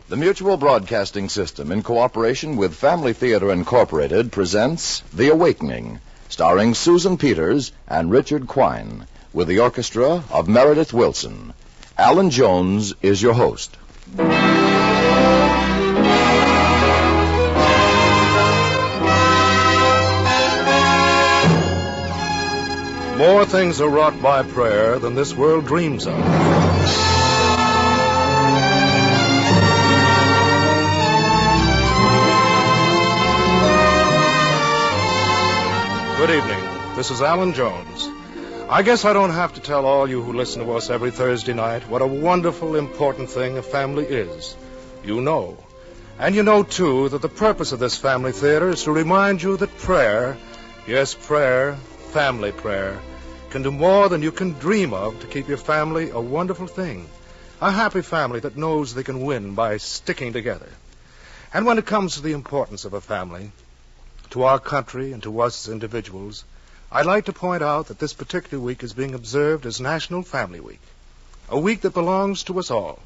The Mutual Broadcasting System, in cooperation with Family Theater Incorporated, presents The Awakening, starring Susan Peters and Richard Quine, with the orchestra of Meredith Wilson. Alan Jones is your host. More things are wrought by prayer than this world dreams of. Good evening. This is Alan Jones. I guess I don't have to tell all you who listen to us every Thursday night what a wonderful, important thing a family is. You know. And you know, too, that the purpose of this family theater is to remind you that prayer, yes, prayer, family prayer, can do more than you can dream of to keep your family a wonderful thing. A happy family that knows they can win by sticking together. And when it comes to the importance of a family, to our country and to us as individuals, I'd like to point out that this particular week is being observed as National Family Week, a week that belongs to us all.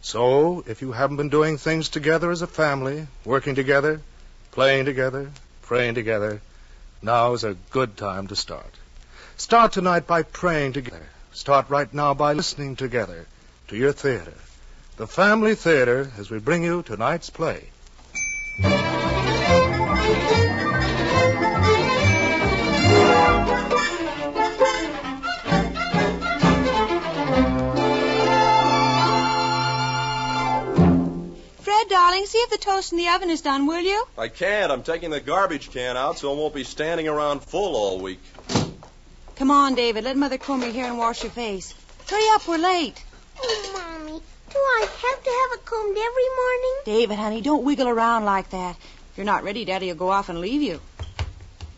So, if you haven't been doing things together as a family, working together, playing together, praying together, now's a good time to start. Start tonight by praying together. Start right now by listening together to your theater, the Family Theater, as we bring you tonight's play. Darling, see if the toast in the oven is done, will you? I can't. I'm taking the garbage can out so it won't be standing around full all week. Come on, David. Let Mother comb your hair and wash your face. Hurry up, we're late. Oh, Mommy, do I have to have it combed every morning? David, honey, don't wiggle around like that. If you're not ready, Daddy will go off and leave you.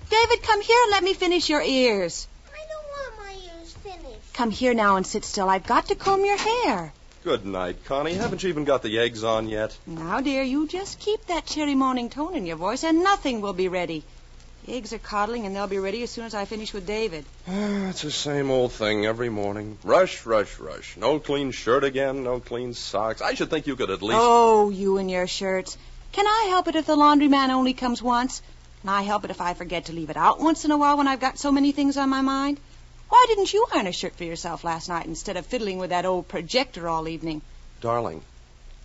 David, come here and let me finish your ears. I don't want my ears finished. Come here now and sit still. I've got to comb your hair. Good night, Connie. Haven't you even got the eggs on yet? Now, dear, you just keep that cheery morning tone in your voice and nothing will be ready. The eggs are coddling and they'll be ready as soon as I finish with David. It's the same old thing every morning. Rush, rush, rush. No clean shirt again, no clean socks. I should think you could at least... Oh, you and your shirts. Can I help it if the laundryman only comes once? Can I help it if I forget to leave it out once in a while when I've got so many things on my mind? Why didn't you iron a shirt for yourself last night instead of fiddling with that old projector all evening? Darling,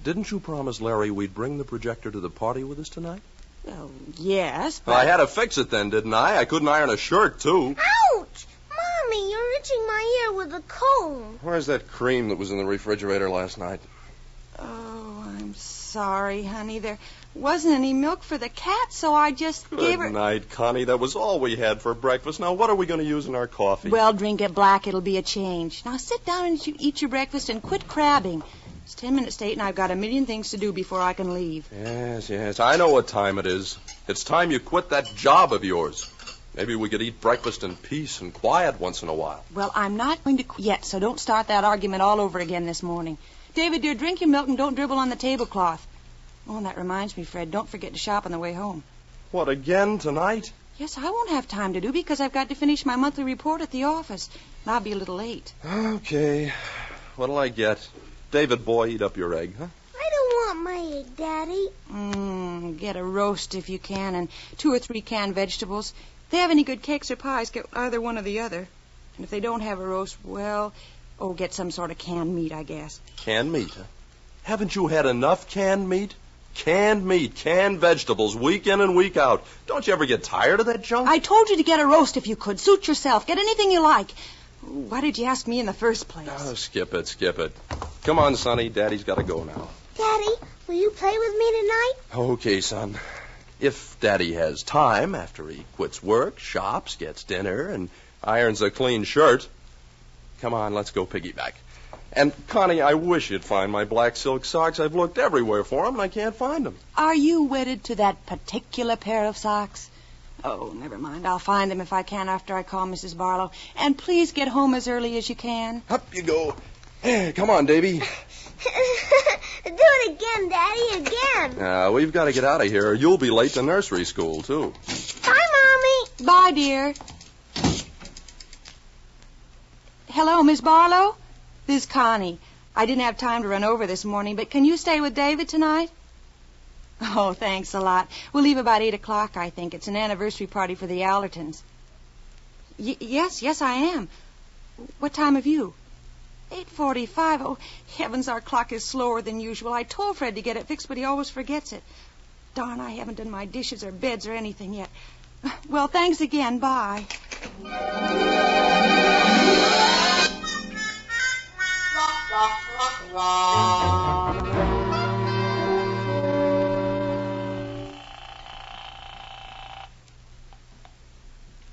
didn't you promise Larry we'd bring the projector to the party with us tonight? Well, yes, but... Well, I had to fix it then, didn't I? I couldn't iron a shirt, too. Ouch! Mommy, you're itching my ear with a comb. Where's that cream that was in the refrigerator last night? Oh, I'm sorry, honey. There wasn't any milk for the cat, so I just gave her... Good night, Connie. That was all we had for breakfast. Now, what are we going to use in our coffee? Well, drink it black. It'll be a change. Now, sit down and eat your breakfast and quit crabbing. It's 10 minutes to 8, and I've got a million things to do before I can leave. Yes. I know what time it is. It's time you quit that job of yours. Maybe we could eat breakfast in peace and quiet once in a while. Well, I'm not going to quit yet, so don't start that argument all over again this morning. David, dear, drink your milk and don't dribble on the tablecloth. Oh, and that reminds me, Fred, don't forget to shop on the way home. What, again tonight? Yes, I won't have time to do because I've got to finish my monthly report at the office. And I'll be a little late. Okay. What'll I get? David, boy, eat up your egg, huh? I don't want my egg, Daddy. Get a roast if you can and 2 or 3 canned vegetables. If they have any good cakes or pies, get either one or the other. And if they don't have a roast, well, get some sort of canned meat, I guess. Canned meat, huh? Haven't you had enough canned meat? Canned meat, canned vegetables, week in and week out. Don't you ever get tired of that junk? I told you to get a roast if you could. Suit yourself. Get anything you like. Why did you ask me in the first place? Oh, skip it. Come on, Sonny. Daddy's got to go now. Daddy, will you play with me tonight? Okay, son. If Daddy has time after he quits work, shops, gets dinner, and irons a clean shirt. Come on, let's go piggyback. And, Connie, I wish you'd find my black silk socks. I've looked everywhere for them, and I can't find them. Are you wedded to that particular pair of socks? Oh, never mind. I'll find them if I can after I call Mrs. Barlow. And please get home as early as you can. Up you go. Hey, come on, Davy. Do it again, Daddy, again. We've got to get out of here, or you'll be late to nursery school, too. Bye, Mommy. Bye, dear. Hello, Miss Barlow? This is Connie. I didn't have time to run over this morning, but can you stay with David tonight? Oh, thanks a lot. We'll leave about 8 o'clock, I think. It's an anniversary party for the Allertons. Yes, I am. What time have you? 8:45. Oh, heavens, our clock is slower than usual. I told Fred to get it fixed, but he always forgets it. Darn, I haven't done my dishes or beds or anything yet. Well, thanks again. Bye.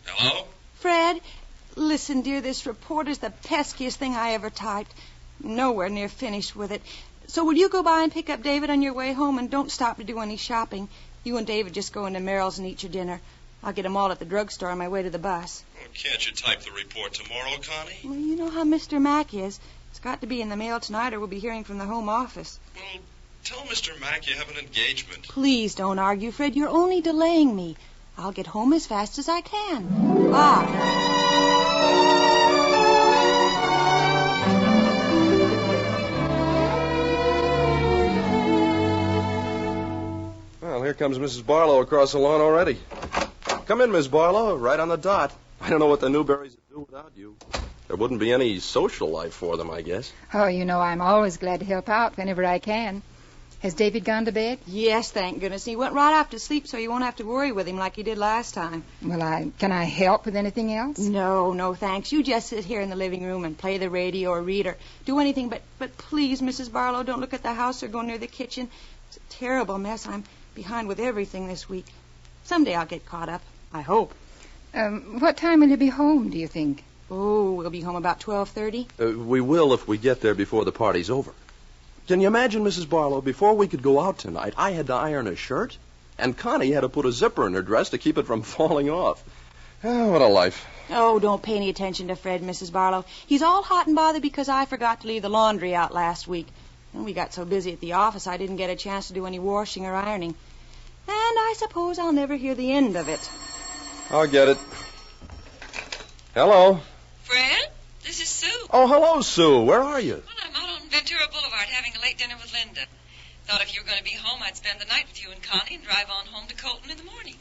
Hello? Fred, listen, dear, this report is the peskiest thing I ever typed. Nowhere near finished with it. So will you go by and pick up David on your way home, and don't stop to do any shopping. You and David just go into Merrill's and eat your dinner. I'll get 'em all at the drugstore on my way to the bus. Well, can't you type the report tomorrow, Connie? Well, you know how Mr. Mack is. It's got to be in the mail tonight, or we'll be hearing from the home office. Well, tell Mr. Mack you have an engagement. Please don't argue, Fred. You're only delaying me. I'll get home as fast as I can. Bye. Well, here comes Mrs. Barlow across the lawn already. Come in, Miss Barlow, right on the dot. I don't know what the Newberrys would do without you. There wouldn't be any social life for them, I guess. Oh, you know, I'm always glad to help out whenever I can. Has David gone to bed? Yes, thank goodness. He went right off to sleep, so you won't have to worry with him like you did last time. Well, can I help with anything else? No, thanks. You just sit here in the living room and play the radio or read or do anything. But please, Mrs. Barlow, don't look at the house or go near the kitchen. It's a terrible mess. I'm behind with everything this week. Someday I'll get caught up. I hope. What time will you be home, do you think? Oh, we'll be home about 12:30. We will if we get there before the party's over. Can you imagine, Mrs. Barlow, before we could go out tonight, I had to iron a shirt, and Connie had to put a zipper in her dress to keep it from falling off. What a life. Oh, don't pay any attention to Fred, Mrs. Barlow. He's all hot and bothered because I forgot to leave the laundry out last week. And we got so busy at the office I didn't get a chance to do any washing or ironing. And I suppose I'll never hear the end of it. I'll get it. Hello. Fred, this is Sue. Oh, hello, Sue. Where are you? Well, I'm out on Ventura Boulevard having a late dinner with Linda. Thought if you were going to be home, I'd spend the night with you and Connie and drive on home to Colton in the morning.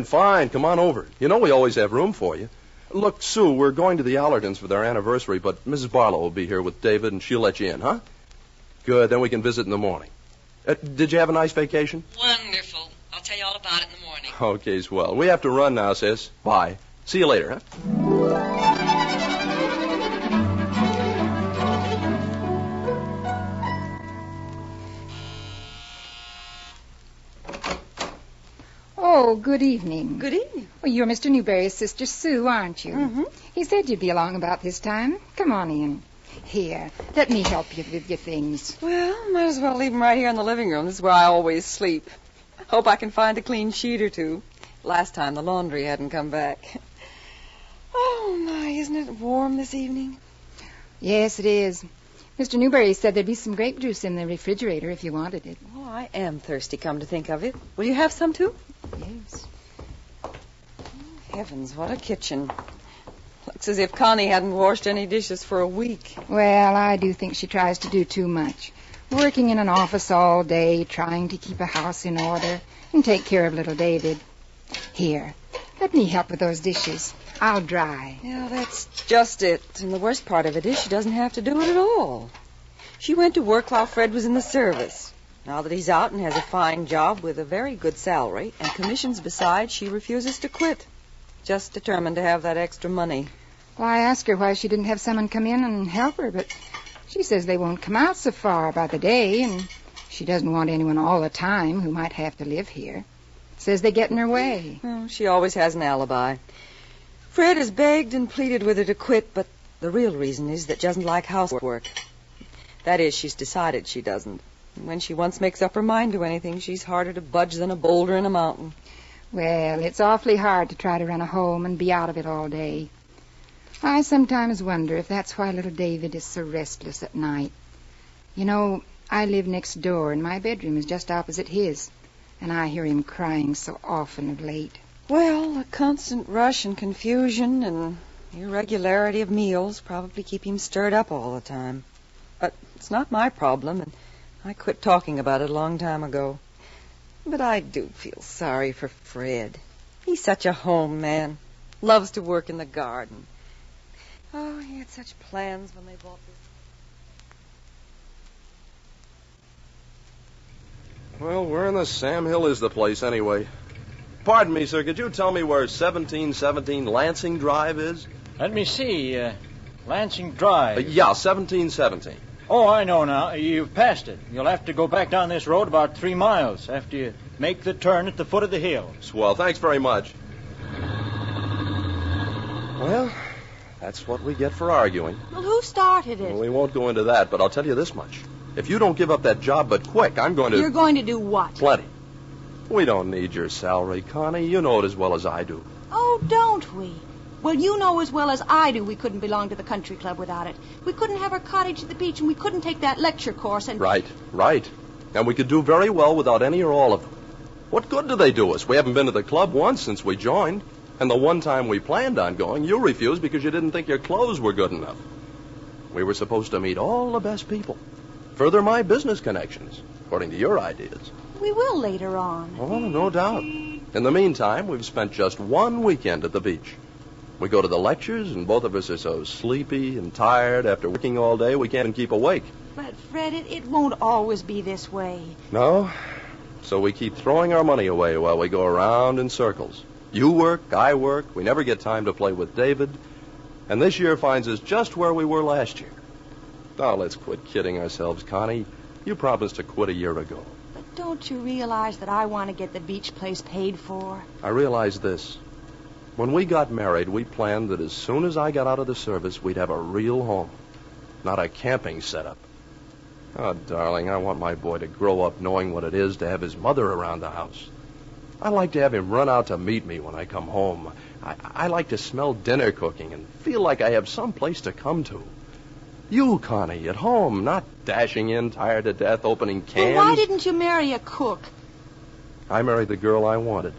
Fine. Come on over. You know we always have room for you. Look, Sue, we're going to the Allertons for their anniversary, but Mrs. Barlow will be here with David, and she'll let you in, huh? Good, then we can visit in the morning. Did you have a nice vacation? Wonderful. I'll tell you all about it in the morning. Okay, swell. We have to run now, sis. Bye. See you later, huh? Oh, good evening. Good evening. Well, you're Mr. Newberry's sister Sue, aren't you? Mm-hmm. He said you'd be along about this time. Come on in. Here, let me help you with your things. Well, might as well leave them right here in the living room. This is where I always sleep. Hope I can find a clean sheet or two. Last time the laundry hadn't come back. Oh, my, isn't it warm this evening? Yes, it is. Mr. Newberry said there'd be some grape juice in the refrigerator if you wanted it. Oh, I am thirsty, come to think of it. Will you have some, too? Yes. Oh, heavens, what a kitchen. Looks as if Connie hadn't washed any dishes for a week. Well, I do think she tries to do too much. Working in an office all day, trying to keep a house in order, and take care of little David. Here, let me help with those dishes. I'll dry. Yeah, that's just it. And the worst part of it is she doesn't have to do it at all. She went to work while Fred was in the service. Now that he's out and has a fine job with a very good salary and commissions besides, she refuses to quit. Just determined to have that extra money. Well, I asked her why she didn't have someone come in and help her, but she says they won't come out so far by the day, and she doesn't want anyone all the time who might have to live here. Says they get in her way. Oh, she always has an alibi. Fred has begged and pleaded with her to quit, but the real reason is that she doesn't like housework. That is, she's decided she doesn't. And when she once makes up her mind to anything, she's harder to budge than a boulder in a mountain. Well, it's awfully hard to try to run a home and be out of it all day. I sometimes wonder if that's why little David is so restless at night. You know, I live next door, and my bedroom is just opposite his, and I hear him crying so often of late. Well, the constant rush and confusion and irregularity of meals probably keep him stirred up all the time. But It's not my problem, and I quit talking about it a long time ago. But I do feel sorry for Fred. He's such a home man. Loves to work in the garden. Oh, he had such plans when they bought this. Well, where in the Sam Hill is the place, anyway? Pardon me, sir, could you tell me where 1717 Lansing Drive is? Let me see. Lansing Drive. Yeah, 1717. Oh, I know now. You've passed it. You'll have to go back down this road about 3 miles after you make the turn at the foot of the hill. Swell. Thanks very much. Well, that's what we get for arguing. Well, who started it? Well, we won't go into that, but I'll tell you this much. If you don't give up that job but quick, I'm going to... You're going to do what? Plenty. We don't need your salary, Connie. You know it as well as I do. Oh, don't we? Well, you know as well as I do we couldn't belong to the country club without it. We couldn't have our cottage at the beach, and we couldn't take that lecture course, and... Right. And we could do very well without any or all of them. What good do they do us? We haven't been to the club once since we joined. And the one time we planned on going, you refused because you didn't think your clothes were good enough. We were supposed to meet all the best people. Further my business connections, according to your ideas. We will later on. Oh, no doubt. In the meantime, we've spent just one weekend at the beach. We go to the lectures, and both of us are so sleepy and tired after working all day we can't even keep awake. But, Fred, it won't always be this way. No? So we keep throwing our money away while we go around in circles. You work, I work, we never get time to play with David. And this year finds us just where we were last year. Now, let's quit kidding ourselves, Connie. You promised to quit a year ago. But don't you realize that I want to get the beach place paid for? I realize this. When we got married, we planned that as soon as I got out of the service, we'd have a real home, not a camping setup. Oh, darling, I want my boy to grow up knowing what it is to have his mother around the house. I like to have him run out to meet me when I come home. I like to smell dinner cooking and feel like I have some place to come to. You, Connie, at home, not dashing in, tired to death, opening cans. Well, why didn't you marry a cook? I married the girl I wanted.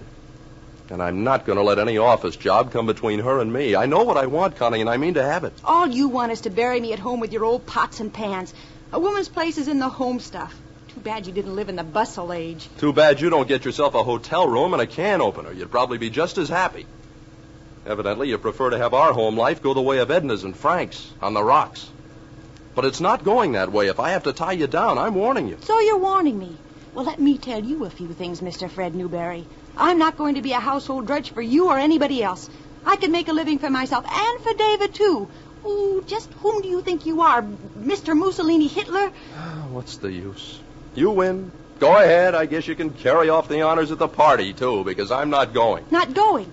And I'm not going to let any office job come between her and me. I know what I want, Connie, and I mean to have it. All you want is to bury me at home with your old pots and pans. A woman's place is in the home stuff. Too bad you didn't live in the bustle age. Too bad you don't get yourself a hotel room and a can opener. You'd probably be just as happy. Evidently, you prefer to have our home life go the way of Edna's and Frank's on the rocks. But it's not going that way. If I have to tie you down, I'm warning you. So you're warning me. Well, let me tell you a few things, Mr. Fred Newberry. I'm not going to be a household drudge for you or anybody else. I can make a living for myself and for David, too. Oh, just whom do you think you are, Mr. Mussolini Hitler? What's the use? You win. Go ahead. I guess you can carry off the honors at the party, too, because I'm not going. Not going?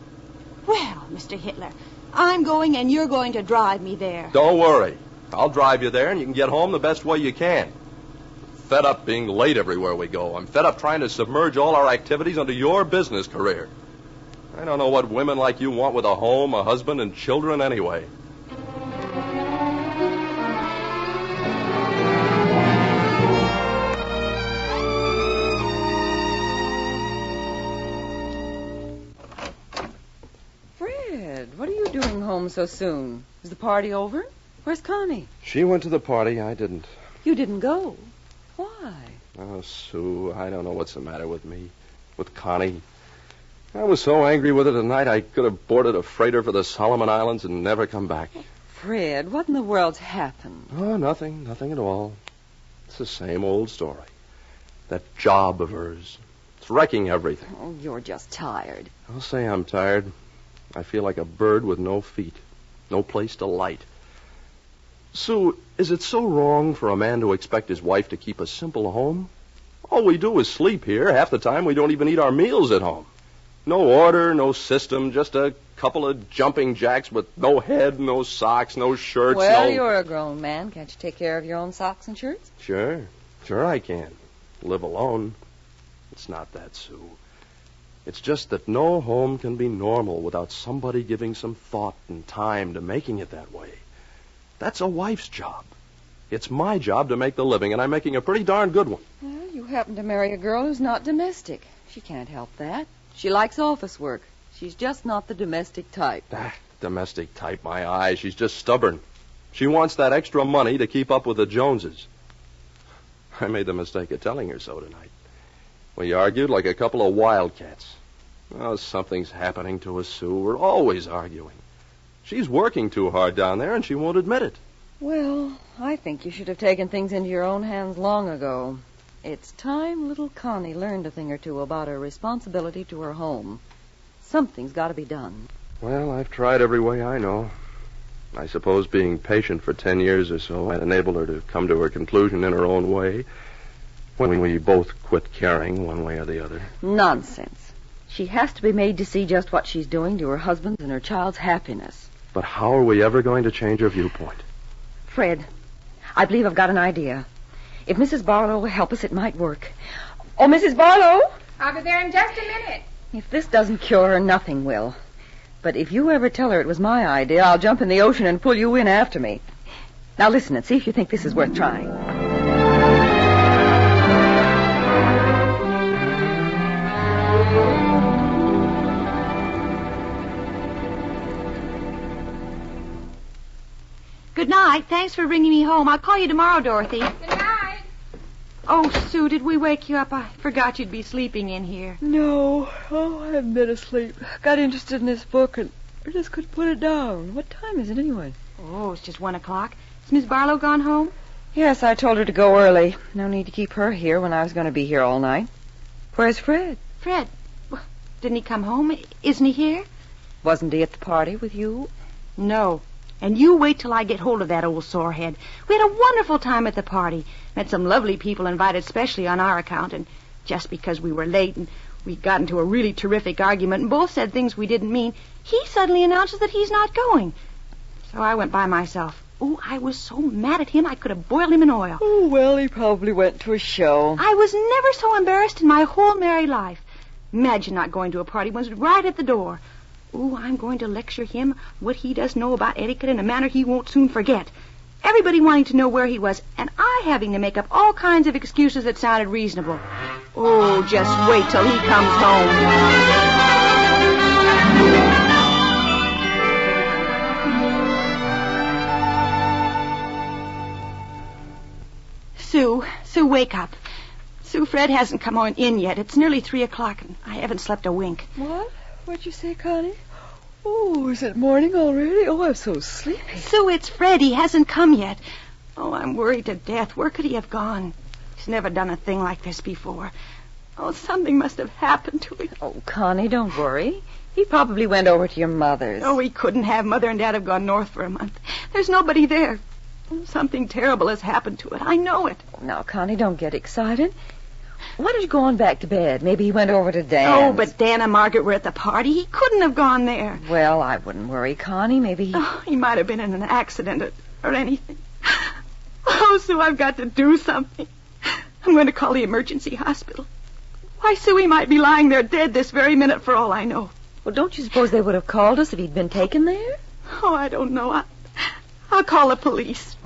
Well, Mr. Hitler, I'm going and you're going to drive me there. Don't worry. I'll drive you there and you can get home the best way you can. Fed up being late everywhere we go. I'm fed up trying to submerge all our activities under your business career. I don't know what women like you want with a home, a husband, and children anyway. Fred, what are you doing home so soon? Is the party over? Where's Connie? She went to the party. I didn't. You didn't go? Why? Oh, Sue, I don't know what's the matter with me, with Connie. I was so angry with her tonight I could have boarded a freighter for the Solomon Islands and never come back. Fred, what in the world's happened? Oh, nothing at all. It's the same old story. That job of hers. It's wrecking everything. Oh, you're just tired. I'll say I'm tired. I feel like a bird with no feet, no place to light. Sue, is it so wrong for a man to expect his wife to keep a simple home? All we do is sleep here. Half the time we don't even eat our meals at home. No order, no system, just a couple of jumping jacks with no head, no socks, no shirts, Well, you're a grown man. Can't you take care of your own socks and shirts? Sure I can. Live alone. It's not that, Sue. It's just that no home can be normal without somebody giving some thought and time to making it that way. That's a wife's job. It's my job to make the living, and I'm making a pretty darn good one. Well, you happen to marry a girl who's not domestic. She can't help that. She likes office work. She's just not the domestic type. Domestic type, my eye. She's just stubborn. She wants that extra money to keep up with the Joneses. I made the mistake of telling her so tonight. We argued like a couple of wildcats. Oh, something's happening to us, Sue. We're always arguing. She's working too hard down there, and she won't admit it. Well, I think you should have taken things into your own hands long ago. It's time little Connie learned a thing or two about her responsibility to her home. Something's got to be done. Well, I've tried every way I know. I suppose being patient for 10 years or so had enabled her to come to her conclusion in her own way when we both quit caring one way or the other. Nonsense. She has to be made to see just what she's doing to her husband's and her child's happiness. But how are we ever going to change her viewpoint? Fred, I believe I've got an idea. If Mrs. Barlow will help us, it might work. Oh, Mrs. Barlow! I'll be there in just a minute. If this doesn't cure her, nothing will. But if you ever tell her it was my idea, I'll jump in the ocean and pull you in after me. Now listen and see if you think this is worth trying. Good night. Thanks for bringing me home. I'll call you tomorrow, Dorothy. Good night. Oh, Sue, did we wake you up? I forgot you'd be sleeping in here. No. Oh, I haven't been asleep. Got interested in this book and I just couldn't put it down. What time is it anyway? Oh, it's just 1 o'clock. Has Miss Barlow gone home? Yes, I told her to go early. No need to keep her here when I was going to be here all night. Where's Fred? Fred? Didn't he come home? Isn't he here? Wasn't he at the party with you? No. And you wait till I get hold of that old sorehead. We had a wonderful time at the party. Met some lovely people invited specially on our account. And just because we were late and we got into a really terrific argument and both said things we didn't mean, he suddenly announces that he's not going. So I went by myself. Oh, I was so mad at him I could have boiled him in oil. Oh, well, he probably went to a show. I was never so embarrassed in my whole married life. Imagine not going to a party when it was right at the door. Oh, I'm going to lecture him what he does know about etiquette in a manner he won't soon forget. Everybody wanting to know where he was, and I having to make up all kinds of excuses that sounded reasonable. Oh, just wait till he comes home. Sue, wake up. Sue, Fred hasn't come on in yet. It's nearly 3 o'clock, and I haven't slept a wink. What? What'd you say, Connie? Oh, is it morning already? Oh, I'm so sleepy. Sue, it's Fred. He hasn't come yet. Oh, I'm worried to death. Where could he have gone? He's never done a thing like this before. Oh, something must have happened to him. Oh, Connie, don't worry. He probably went over to your mother's. Oh, he couldn't have. Mother and Dad have gone north for a month. There's nobody there. Oh, something terrible has happened to it. I know it. Oh, now, Connie, don't get excited. Why don't you go on back to bed? Maybe he went over to Dan's. Oh, but Dan and Margaret were at the party. He couldn't have gone there. Well, I wouldn't worry, Connie. Maybe he... Oh, he might have been in an accident or anything. Oh, Sue, I've got to do something. I'm going to call the emergency hospital. Why, Sue, he might be lying there dead this very minute for all I know. Well, don't you suppose they would have called us if he'd been taken there? Oh, I don't know. I'll call the police.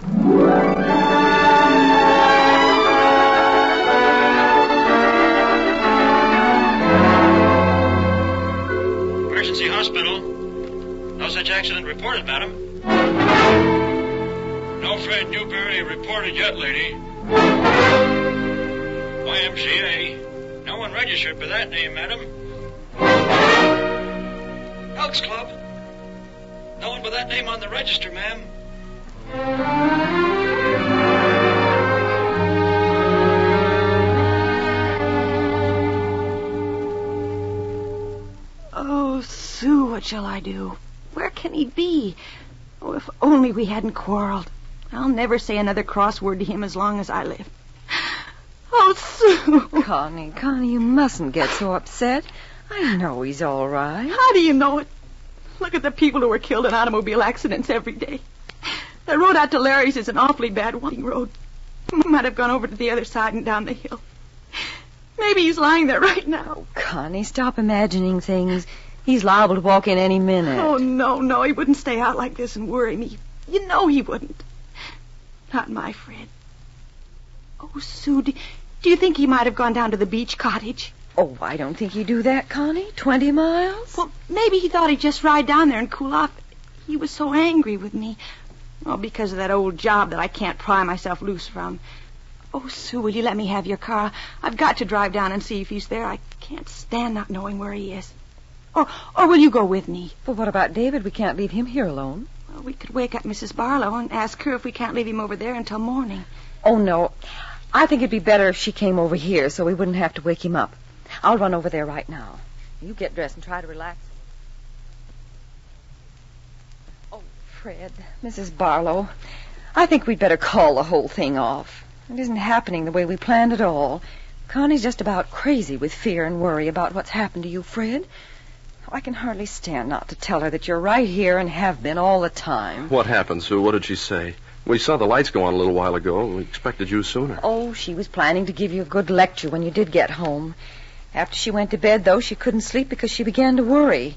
Emergency hospital. No such accident reported, madam. No Fred Newberry reported yet, lady. YMCA. No one registered for that name, madam. Elks Club. No one with that name on the register, ma'am. Oh, Sue, what shall I do? Where can he be? Oh, if only we hadn't quarreled. I'll never say another cross word to him as long as I live. Oh, Sue. Connie, you mustn't get so upset. I know he's all right. How do you know it? Look at the people who are killed in automobile accidents every day. The road out to Larry's is an awfully bad winding road. Might have gone over to the other side and down the hill. Maybe he's lying there right now. Oh, Connie, stop imagining things. He's liable to walk in any minute. Oh, no, he wouldn't stay out like this and worry me. You know he wouldn't. Not my Fred. Oh, Sue, do you think he might have gone down to the beach cottage? Oh, I don't think he'd do that, Connie. 20 miles? Well, maybe he thought he'd just ride down there and cool off. He was so angry with me. Oh, because of that old job that I can't pry myself loose from. Oh, Sue, will you let me have your car? I've got to drive down and see if he's there. I can't stand not knowing where he is. Or will you go with me? Well, what about David? We can't leave him here alone. Well, we could wake up Mrs. Barlow and ask her if we can't leave him over there until morning. Oh, no. I think it'd be better if she came over here so we wouldn't have to wake him up. I'll run over there right now. You get dressed and try to relax. Oh, Fred, Mrs. Barlow, I think we'd better call the whole thing off. It isn't happening the way we planned at all. Connie's just about crazy with fear and worry about what's happened to you, Fred. I can hardly stand not to tell her that you're right here and have been all the time. What happened, Sue? What did she say? We saw the lights go on a little while ago, and we expected you sooner. Oh, she was planning to give you a good lecture when you did get home. After she went to bed, though, she couldn't sleep because she began to worry.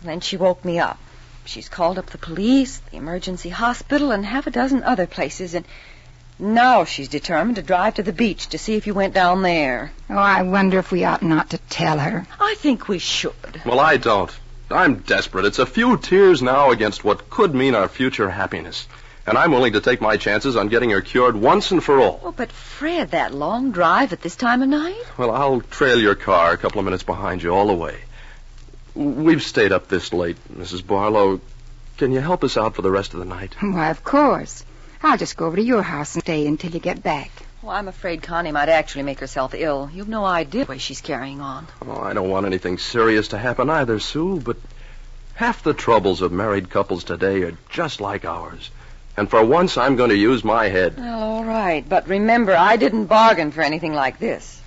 Then she woke me up. She's called up the police, the emergency hospital, and half a dozen other places, and now she's determined to drive to the beach to see if you went down there. Oh, I wonder if we ought not to tell her. I think we should. Well, I don't. I'm desperate. It's a few tears now against what could mean our future happiness. And I'm willing to take my chances on getting her cured once and for all. Oh, but Fred, that long drive at this time of night? Well, I'll trail your car a couple of minutes behind you all the way. We've stayed up this late, Mrs. Barlow. Can you help us out for the rest of the night? Why, of course. I'll just go over to your house and stay until you get back. Well, I'm afraid Connie might actually make herself ill. You've no idea the way she's carrying on. Oh, I don't want anything serious to happen either, Sue, but half the troubles of married couples today are just like ours. And for once, I'm going to use my head. Well, all right. But remember, I didn't bargain for anything like this.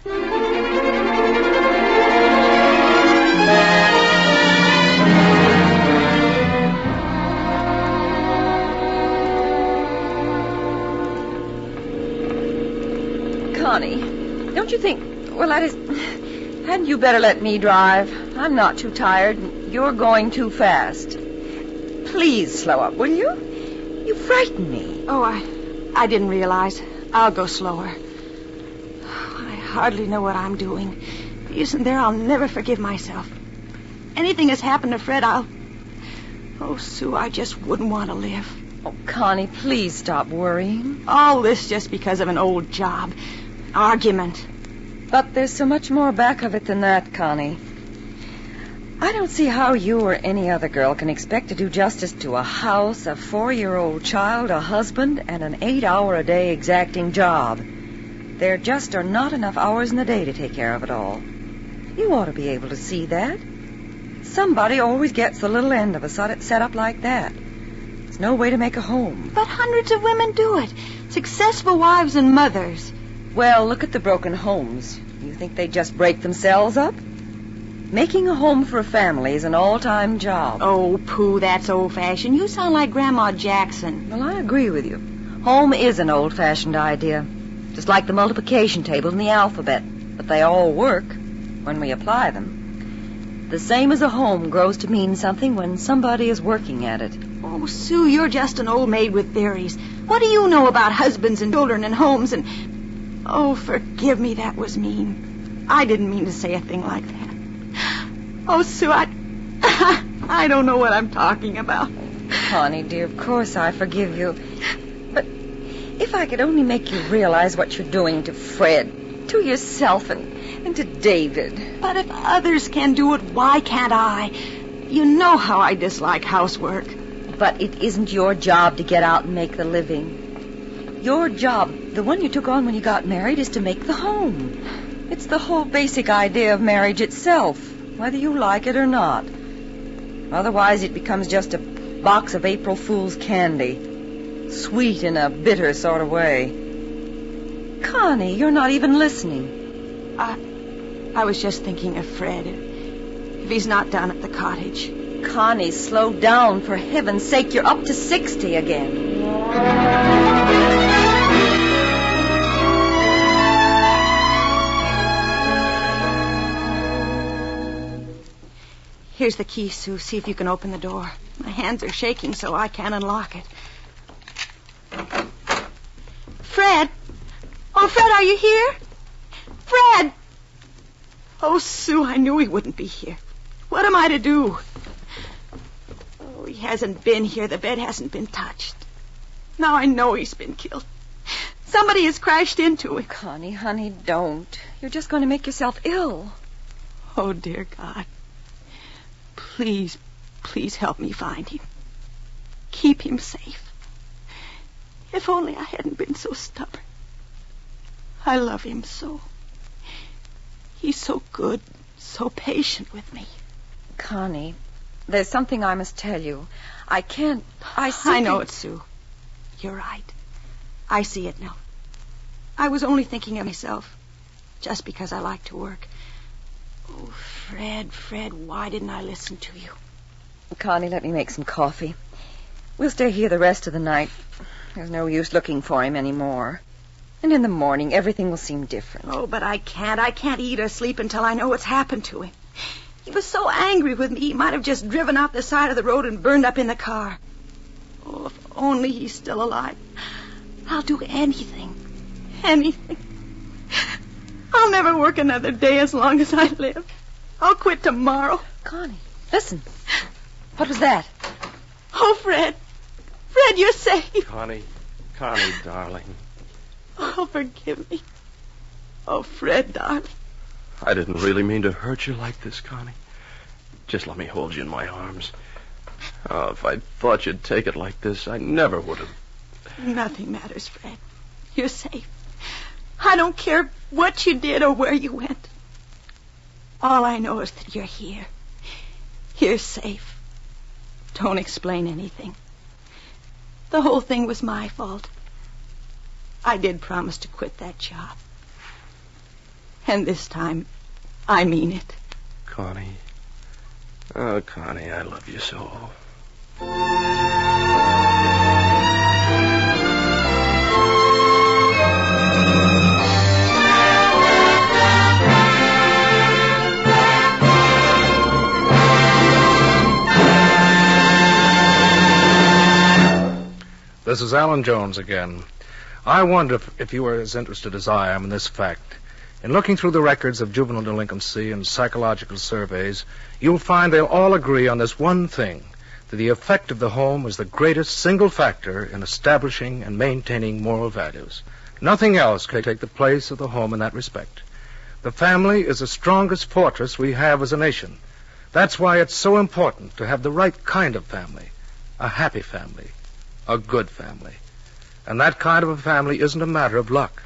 Connie, don't you think... Well, that is... Hadn't you better let me drive? I'm not too tired. You're going too fast. Please slow up, will you? You frighten me. Oh, I didn't realize. I'll go slower. I hardly know what I'm doing. If he isn't there, I'll never forgive myself. Anything has happened to Fred, Oh, Sue, I just wouldn't want to live. Oh, Connie, please stop worrying. All this just because of an old job. Argument. But there's so much more back of it than that, Connie. I don't see how you or any other girl can expect to do justice to a house, a 4-year-old child, a husband, and an 8-hour-a-day exacting job. There just are not enough hours in the day to take care of it all. You ought to be able to see that. Somebody always gets the little end of a setup like that. There's no way to make a home. But hundreds of women do it. Successful wives and mothers. Well, look at the broken homes. You think they just break themselves up? Making a home for a family is an all-time job. Oh, Pooh, that's old-fashioned. You sound like Grandma Jackson. Well, I agree with you. Home is an old-fashioned idea. Just like the multiplication table and the alphabet. But they all work when we apply them. The same as a home grows to mean something when somebody is working at it. Oh, Sue, you're just an old maid with theories. What do you know about husbands and children and homes and... Oh, forgive me, that was mean. I didn't mean to say a thing like that. Oh, Sue, I don't know what I'm talking about. Connie, dear, of course I forgive you. But if I could only make you realize what you're doing to Fred, to yourself, and to David. But if others can do it, why can't I? You know how I dislike housework. But it isn't your job to get out and make the living. Your job, the one you took on when you got married, is to make the home. It's the whole basic idea of marriage itself, whether you like it or not. Otherwise, it becomes just a box of April Fool's candy. Sweet in a bitter sort of way. Connie, you're not even listening. I was just thinking of Fred. If he's not down at the cottage. Connie, slow down. For heaven's sake, you're up to 60 again. Here's the key, Sue. See if you can open the door. My hands are shaking, so I can't unlock it. Fred! Oh, Fred, are you here? Fred! Oh, Sue, I knew he wouldn't be here. What am I to do? Oh, he hasn't been here. The bed hasn't been touched. Now I know he's been killed. Somebody has crashed into him. Connie, honey, don't. You're just going to make yourself ill. Oh, dear God. Please, please help me find him. Keep him safe. If only I hadn't been so stubborn. I love him so. He's so good, so patient with me. Connie, there's something I must tell you. I can't... I know it, Sue. You're right. I see it now. I was only thinking of myself, just because I like to work. Oh, Fred, why didn't I listen to you? Connie, let me make some coffee. We'll stay here the rest of the night. There's no use looking for him anymore. And in the morning, everything will seem different. Oh, but I can't. I can't eat or sleep until I know what's happened to him. He was so angry with me, he might have just driven off the side of the road and burned up in the car. Oh, if only he's still alive. I'll do anything. Anything. I'll never work another day as long as I live. I'll quit tomorrow. Connie, listen. What was that? Oh, Fred. Fred, you're safe. Connie, darling. Oh, forgive me. Oh, Fred, darling. I didn't really mean to hurt you like this, Connie. Just let me hold you in my arms. Oh, if I thought you'd take it like this, I never would have. Nothing matters, Fred. You're safe. I don't care what you did or where you went. All I know is that you're here. You're safe. Don't explain anything. The whole thing was my fault. I did promise to quit that job. And this time, I mean it. Connie. Oh, Connie, I love you so. This is Alan Jones again. I wonder if you are as interested as I am in this fact. In looking through the records of juvenile delinquency and psychological surveys, you'll find they'll all agree on this one thing, that the effect of the home is the greatest single factor in establishing and maintaining moral values. Nothing else can take the place of the home in that respect. The family is the strongest fortress we have as a nation. That's why it's so important to have the right kind of family, a happy family, a good family. And that kind of a family isn't a matter of luck.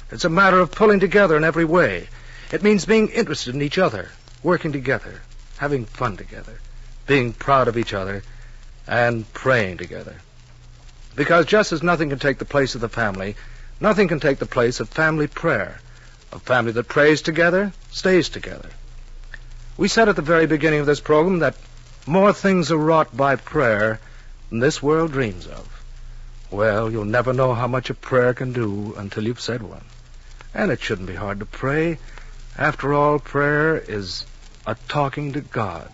It's a matter of pulling together in every way. It means being interested in each other, working together, having fun together, being proud of each other, and praying together. Because just as nothing can take the place of the family, nothing can take the place of family prayer. A family that prays together stays together. We said at the very beginning of this program that more things are wrought by prayer than this world dreams of. Well, you'll never know how much a prayer can do until you've said one. And it shouldn't be hard to pray. After all, prayer is a talking to God.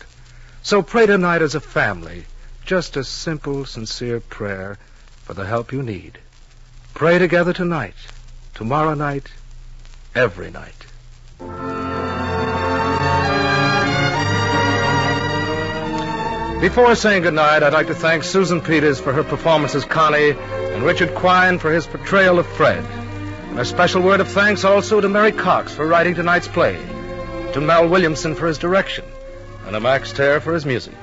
So pray tonight as a family, just a simple, sincere prayer for the help you need. Pray together tonight, tomorrow night, every night. Before saying goodnight, I'd like to thank Susan Peters for her performance as Connie and Richard Quine for his portrayal of Fred. And a special word of thanks also to Mary Cox for writing tonight's play, to Mel Williamson for his direction, and to Max Terr for his music.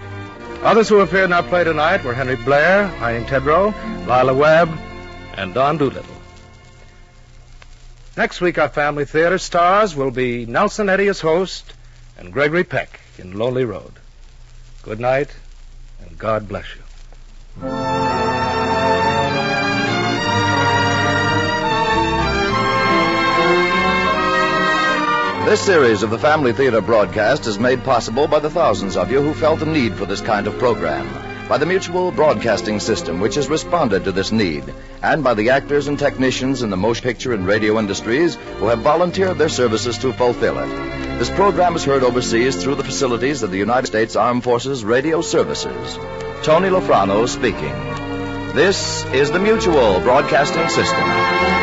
Others who appeared in our play tonight were Henry Blair, Heinrich Tedrow, Lila Webb, and Don Doolittle. Next week, our family theater stars will be Nelson Eddy as host and Gregory Peck in Lonely Road. Good night, and God bless you. This series of the Family Theater broadcast is made possible by the thousands of you who felt the need for this kind of program, by the Mutual Broadcasting System, which has responded to this need, and by the actors and technicians in the motion picture and radio industries who have volunteered their services to fulfill it. This program is heard overseas through the facilities of the United States Armed Forces Radio Services. Tony Lofrano speaking. This is the Mutual Broadcasting System.